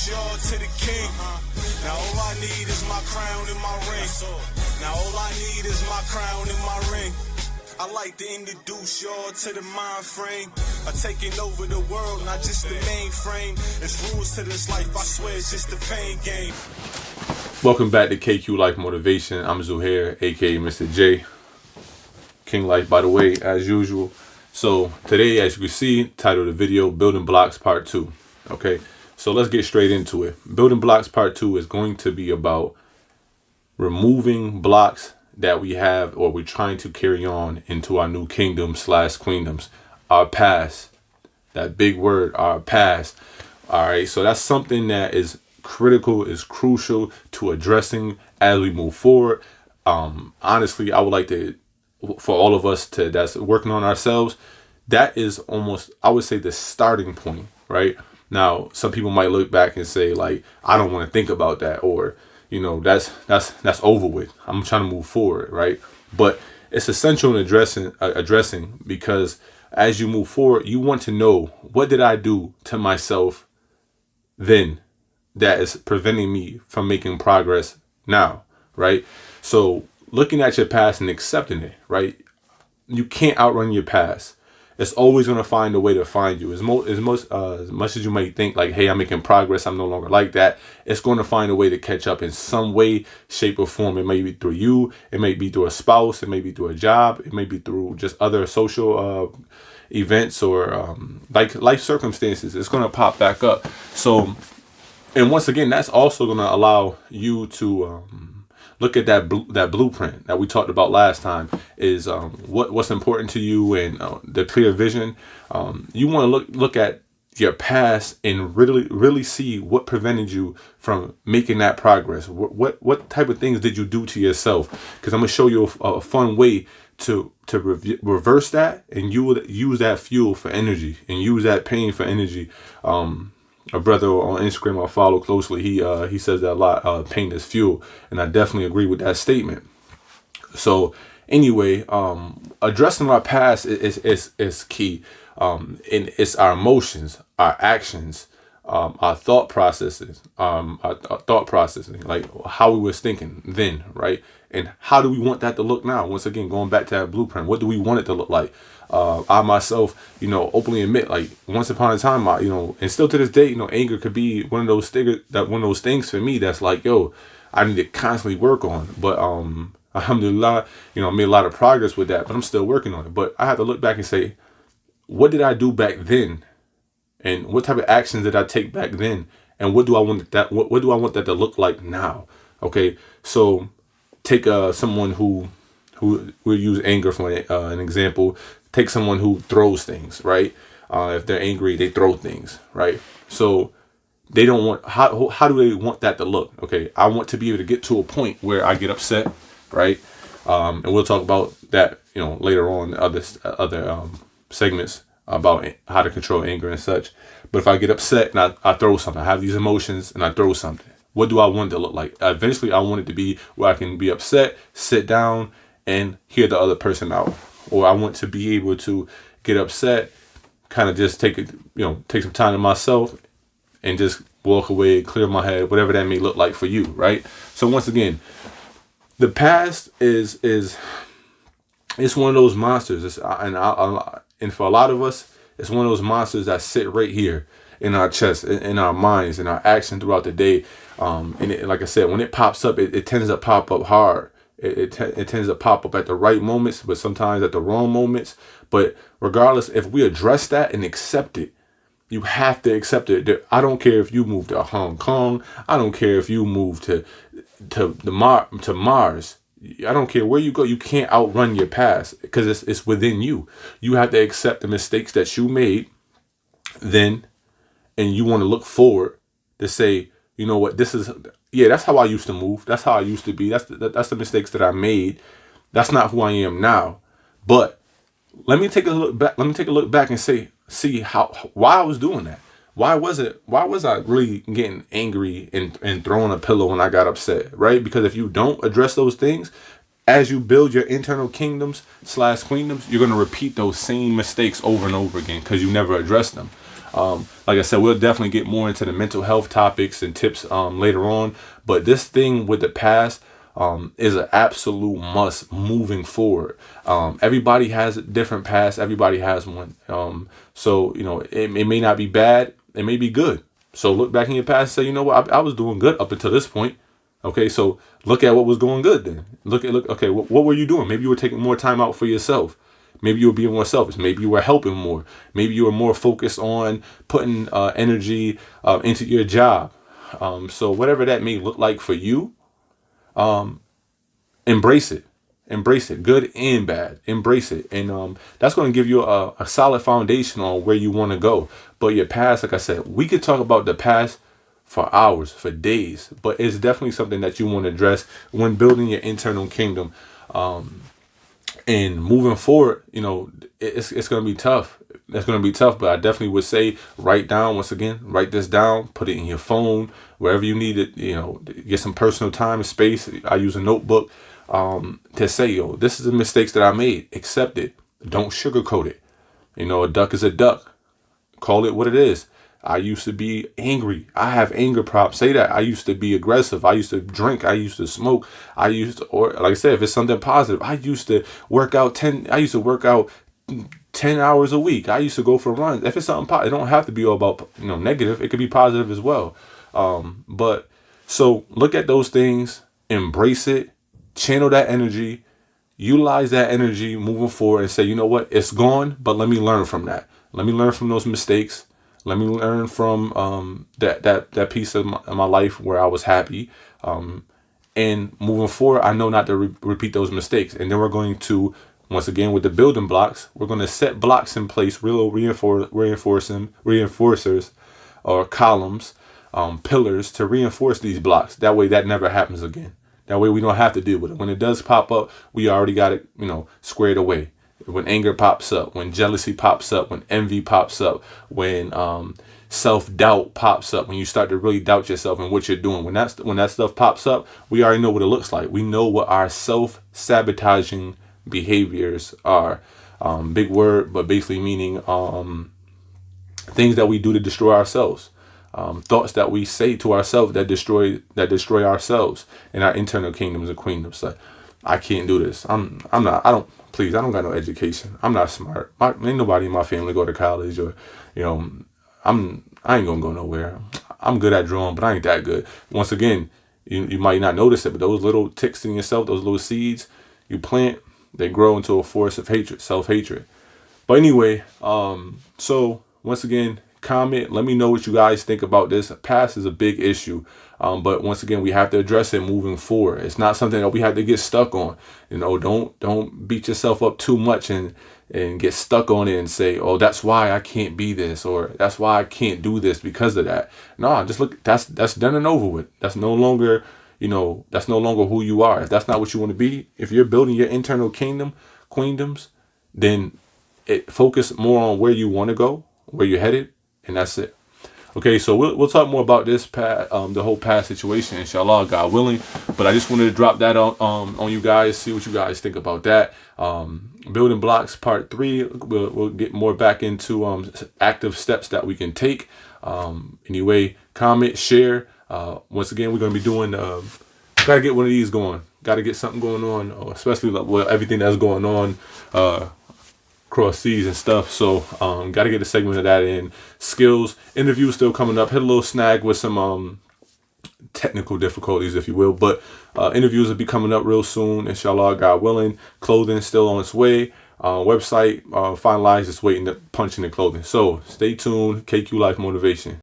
introduce y'all to the king. Now all I need is my crown and my ring. Now all I need is my crown and my ring. I like to introduce y'all to the mind frame of taking over the world, not just the mainframe. It's rules to this life, I swear it's just a pain game. Welcome back to KQ Life Motivation. I'm Zuhair, aka Mr. J. King Life, by the way, as usual. So today, as you can see, title of the video, Building Blocks Part 2. Okay, so let's get straight into it. Building Blocks Part 2 is going to be about removing blocks that we have or we're trying to carry on into our new kingdom / queendoms, our past. That big word, our past. All right, so that's something that is critical, is crucial to addressing as we move forward. Honestly, I would like to, for all of us that's working on ourselves, that is almost, I would say, the starting point, right? Now, some people might look back and say, like, I don't want to think about that, or, you know, that's over with. I'm trying to move forward, right? But it's essential in addressing because as you move forward, you want to know, what did I do to myself then that is preventing me from making progress now, right? So looking at your past and accepting it, right? You can't outrun your past. It's always going to find a way to find you. As much as you may think like, hey, I'm making progress, I'm no longer like that, it's going to find a way to catch up in some way, shape, or form. It may be through you. It may be through a spouse. It may be through a job. It may be through just other social events or like life circumstances. It's going to pop back up. So, and once again, that's also going to allow you to look at that blueprint that we talked about last time. Is what's important to you and the clear vision. You want to look at your past and really see what prevented you from making that progress. What type of things did you do to yourself? Because I'm gonna show you a fun way to reverse that, and you would use that fuel for energy and use that pain for energy. A brother on Instagram I follow closely, he says that a lot, pain is fuel, and I definitely agree with that statement. So anyway, addressing our past is key. And it's our emotions, our actions, our thought processes, like how we was thinking then, right? And how do we want that to look now? Once again, going back to that blueprint, what do we want it to look like? I myself, openly admit, like, once upon a time, and still to this day, anger could be one of those things for me that's like, yo, I need to constantly work on. But alhamdulillah, I made a lot of progress with that, but I'm still working on it. But I have to look back and say, what did I do back then? And what type of actions did I take back then? And what do I want that to look like now? Okay, so take someone who we'll use anger for an example. Take someone who throws things, right? If they're angry, they throw things, right? So they don't want, how do they want that to look? Okay, I want to be able to get to a point where I get upset, right? And we'll talk about that, later on, other segments about how to control anger and such. But if I get upset and I throw something, I have these emotions and I throw something, what do I want it to look like? Eventually, I want it to be where I can be upset, sit down, and hear the other person out. Or I want to be able to get upset, kind of just take some time to myself and just walk away, clear my head, whatever that may look like for you, right? So once again, the past is one of those monsters. And for a lot of us, it's one of those monsters that sit right here in our chest, in our minds, in our action throughout the day. And like I said, when it pops up, it tends to pop up hard. It tends to pop up at the right moments, but sometimes at the wrong moments. But regardless, if we address that and accept it, you have to accept it. I don't care if you move to Hong Kong. I don't care if you move to Mars. I don't care where you go. You can't outrun your past because it's within you. You have to accept the mistakes that you made then, and you want to look forward to say, you know what, that's how I used to move. That's how I used to be. That's the mistakes that I made. That's not who I am now. But let me take a look back. Let me take a look back and see why I was doing that. Why was I really getting angry and throwing a pillow when I got upset, right? Because if you don't address those things, as you build your internal kingdoms / queendoms, you're going to repeat those same mistakes over and over again because you never addressed them. Like I said, we'll definitely get more into the mental health topics and tips later on. But this thing with the past is an absolute must moving forward. Everybody has a different past. Everybody has one. So, it may not be bad. It may be good. So look back in your past and say, you know what, I was doing good up until this point. Okay, so look at what was going good then. Okay, what were you doing? Maybe you were taking more time out for yourself. Maybe you were being more selfish. Maybe you were helping more. Maybe you were more focused on putting energy into your job. So whatever that may look like for you, embrace it. Embrace it, good and bad. Embrace it, and that's going to give you a solid foundation on where you want to go. But your past, like I said, we could talk about the past for hours, for days, but it's definitely something that you want to address when building your internal kingdom. And moving forward, it's going to be tough. It's going to be tough, but I definitely would say write this down, put it in your phone, wherever you need it, get some personal time and space. I use a notebook to say, this is the mistakes that I made. Accept it. Don't sugarcoat it. A duck is a duck. Call it what it is. I used to be angry. I have anger problems. Say that. I used to be aggressive. I used to drink. I used to smoke. Or like I said, if it's something positive, I used to work out 10 hours a week. I used to go for runs. If it's something positive, it don't have to be all about, negative. It could be positive as well. But so look at those things, embrace it, channel that energy, utilize that energy moving forward and say, you know what, it's gone, but let me learn from that. Let me learn from those mistakes. Let me learn from that piece of my life where I was happy. And moving forward, I know not to repeat those mistakes. And then we're going to, once again, with the building blocks, we're going to set blocks in place, real reinforcers or columns, pillars to reinforce these blocks. That way that never happens again. That way we don't have to deal with it. When it does pop up, we already got it, squared away. When anger pops up, when jealousy pops up, when envy pops up, when self-doubt pops up, when you start to really doubt yourself and what you're doing, when that stuff pops up, we already know what it looks like. We know what our self-sabotaging behaviors are. Big word, but basically meaning things that we do to destroy ourselves. Thoughts that we say to ourselves that destroy ourselves and our internal kingdoms and queendoms. Like, I can't do this. I don't got no education. I'm not smart. Ain't nobody in my family go to college or, I ain't gonna go nowhere. I'm good at drawing, but I ain't that good. Once again, you might not notice it, but those little ticks in yourself, those little seeds you plant, they grow into a force of hatred, self-hatred. But anyway, so once again, comment, let me know what you guys think about this. Past is a big issue. But once again, we have to address it moving forward. It's not something that we have to get stuck on. Don't beat yourself up too much and get stuck on it and say, oh, that's why I can't be this, or that's why I can't do this because of that. No, just look, that's done and over with. That's no longer, who you are. If that's not what you want to be, if you're building your internal queendoms, then focus more on where you want to go, where you're headed, and that's it. Okay, so we'll talk more about this the whole past situation, inshallah, God willing. But I just wanted to drop that on you guys, see what you guys think about that. Building blocks part 3. We'll get more back into active steps that we can take. Anyway, comment, share. Once again, we're gonna be doing. Gotta get one of these going. Gotta get something going on, especially with everything that's going on. Cross seas and stuff, so got to get a segment of that in. Skills interviews still coming up. Hit a little snag with some technical difficulties, if you will, but interviews will be coming up real soon, inshallah, God willing. Clothing still on its way. Website finalized, just waiting to punch in the clothing. So stay tuned. KQ Life Motivation.